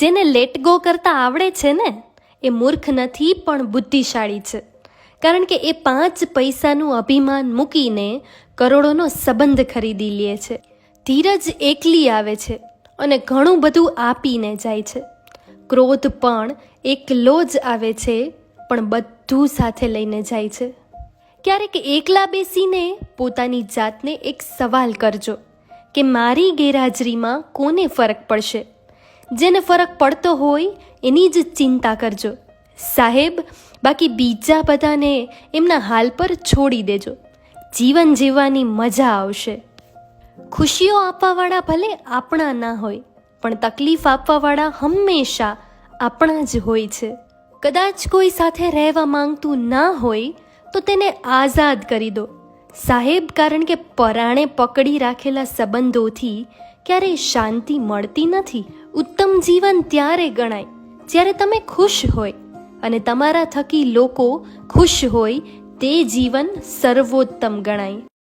જેને let go કરતા આવડે છે ને એ મૂર્ખ નથી પણ બુદ્ધિશાળી છે, કારણ કે એ 5 પૈસાનું અભિમાન મૂકીને કરોડોનો સંબંધ ખરીદી લે છે. ધીરજ એકલી આવે છે અને ઘણું બધું આપીને જાય છે. ક્રોધ પણ એકલો જ આવે છે પણ બધું સાથે લઈને જાય છે. ક્યારેક એકલા બેસીને પોતાની જાતને એક સવાલ કરજો કે મારી ગેરહાજરીમાં કોને ફરક પડશે. જેને ફરક પડતો હોય એની જ ચિંતા કરજો સાહેબ, બાકી બીજા બધાને એમના હાલ પર છોડી દેજો. જીવન જીવવાની મજા આવશે. ખુશીઓ આપવાવાળા ભલે આપણા ના હોય, પણ તકલીફ આપવાવાળા હંમેશા આપણા જ હોય છે. કદાચ કોઈ સાથે રહેવા માંગતું ના હોય તો તેને આઝાદ કરી દો સાહેબ, કારણ કે પરાણે પકડી રાખેલા સંબંધોથી ક્યારેય શાંતિ મળતી નથી. ઉત્તમ જીવન ત્યારે ગણાય જ્યારે તમે ખુશ હોય અને તમારા થકી લોકો ખુશ હોય. તે જીવન સર્વોત્તમ ગણાય.